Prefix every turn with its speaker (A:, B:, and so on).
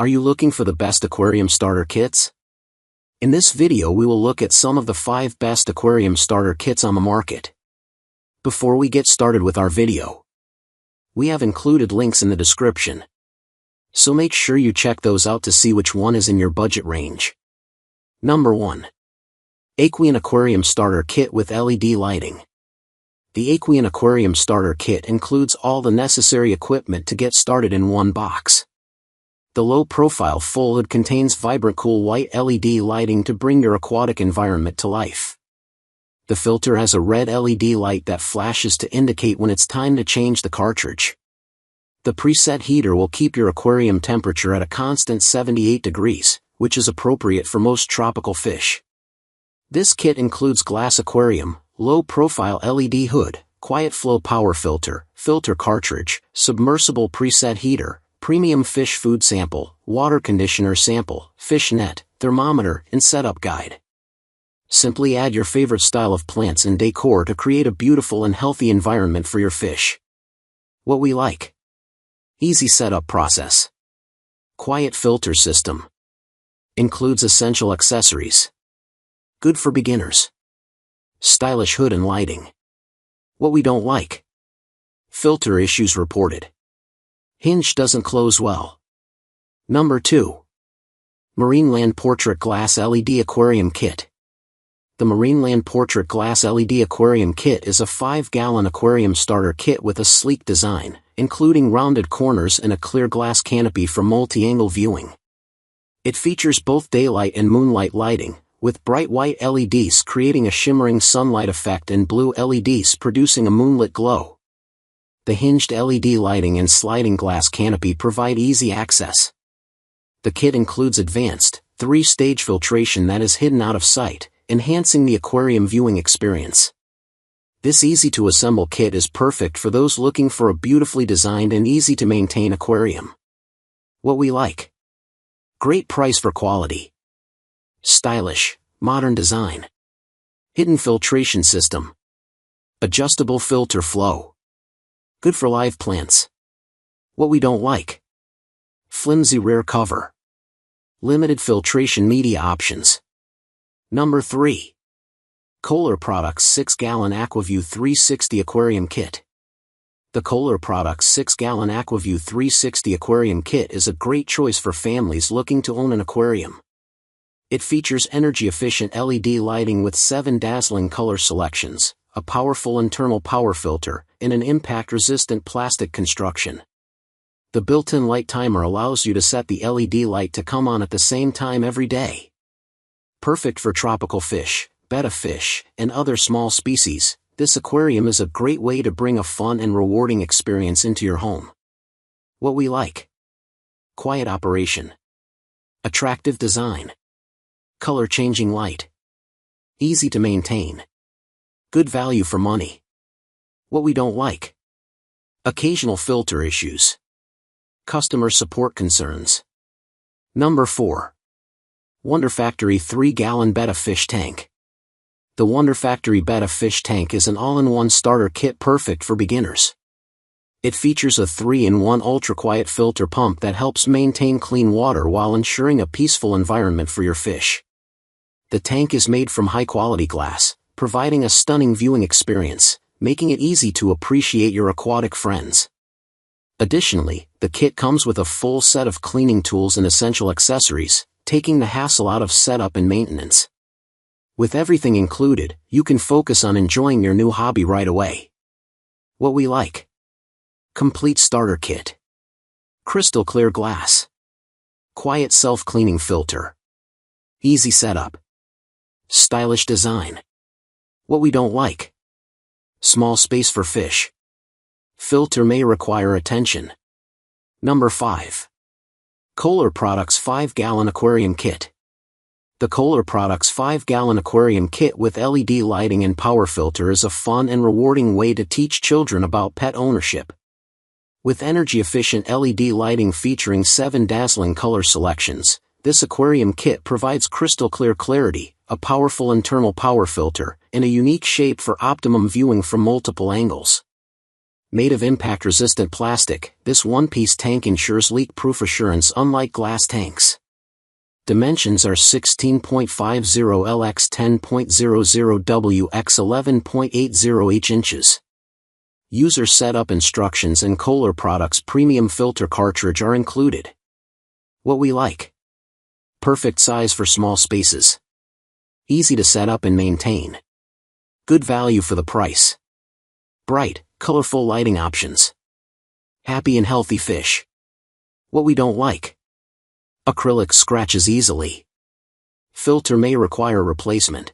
A: Are you looking for the best aquarium starter kits? In this video we will look at some of the 5 best aquarium starter kits on the market. Before we get started with our video, we have included links in the description, so make sure you check those out to see which one is in your budget range. Number 1. Aqueon Aquarium Starter Kit with LED Lighting. The Aqueon Aquarium Starter Kit includes all the necessary equipment to get started in one box. The low-profile full hood contains vibrant cool white LED lighting to bring your aquatic environment to life. The filter has a red LED light that flashes to indicate when it's time to change the cartridge. The preset heater will keep your aquarium temperature at a constant 78 degrees, which is appropriate for most tropical fish. This kit includes glass aquarium, low-profile LED hood, quiet flow power filter, filter cartridge, submersible preset heater, premium fish food sample, water conditioner sample, fish net, thermometer, and setup guide. Simply add your favorite style of plants and decor to create a beautiful and healthy environment for your fish. What we like. Easy setup process. Quiet filter system. Includes essential accessories. Good for beginners. Stylish hood and lighting. What we don't like. Filter issues reported. Hinge doesn't close well. Number 2. Marineland Portrait Glass LED Aquarium Kit. The Marineland Portrait Glass LED Aquarium Kit is a 5-gallon aquarium starter kit with a sleek design, including rounded corners and a clear glass canopy for multi-angle viewing. It features both daylight and moonlight lighting, with bright white LEDs creating a shimmering sunlight effect and blue LEDs producing a moonlit glow. The hinged LED lighting and sliding glass canopy provide easy access. The kit includes advanced, 3-stage filtration that is hidden out of sight, enhancing the aquarium viewing experience. This easy-to-assemble kit is perfect for those looking for a beautifully designed and easy-to-maintain aquarium. What we like. Great price for quality. Stylish, modern design. Hidden filtration system. Adjustable filter flow. Good for live plants. What we don't like. Flimsy rear cover. Limited filtration media options. Number 3. Koller Products 6-gallon AquaView 360 Aquarium Kit. The Koller Products 6-gallon AquaView 360 Aquarium Kit is a great choice for families looking to own an aquarium. It features energy-efficient LED lighting with 7 dazzling color selections, a powerful internal power filter, and an impact-resistant plastic construction. The built-in light timer allows you to set the LED light to come on at the same time every day. Perfect for tropical fish, betta fish, and other small species, this aquarium is a great way to bring a fun and rewarding experience into your home. What we like. Quiet operation. Attractive design. Color-changing light. Easy to maintain. Good value for money. What we don't like. Occasional filter issues. Customer support concerns. Number 4. Wonderfactory 3-gallon Betta Fish Tank. The Wonderfactory Betta Fish Tank is an all-in-one starter kit perfect for beginners. It features a 3-in-1 ultra-quiet filter pump that helps maintain clean water while ensuring a peaceful environment for your fish. The tank is made from high-quality glass, providing a stunning viewing experience, making it easy to appreciate your aquatic friends. Additionally, the kit comes with a full set of cleaning tools and essential accessories, taking the hassle out of setup and maintenance. With everything included, you can focus on enjoying your new hobby right away. What we like. Complete starter kit. Crystal clear glass. Quiet self-cleaning filter. Easy setup. Stylish design. What we don't like. Small space for fish. Filter may require attention. Number 5. Koller Products 5-gallon Aquarium Kit. The Koller Products 5-gallon Aquarium Kit with LED lighting and power filter is a fun and rewarding way to teach children about pet ownership. With energy-efficient LED lighting featuring 7 dazzling color selections, this aquarium kit provides crystal clear clarity, a powerful internal power filter, and a unique shape for optimum viewing from multiple angles. Made of impact-resistant plastic, this one-piece tank ensures leak-proof assurance unlike glass tanks. Dimensions are 16.50 L x 10.00 W x 11.80 inches. User setup instructions and Koller products premium filter cartridge are included. What we like. Perfect size for small spaces. Easy to set up and maintain. Good value for the price. Bright, colorful lighting options. Happy and healthy fish. What we don't like. Acrylic scratches easily. Filter may require replacement.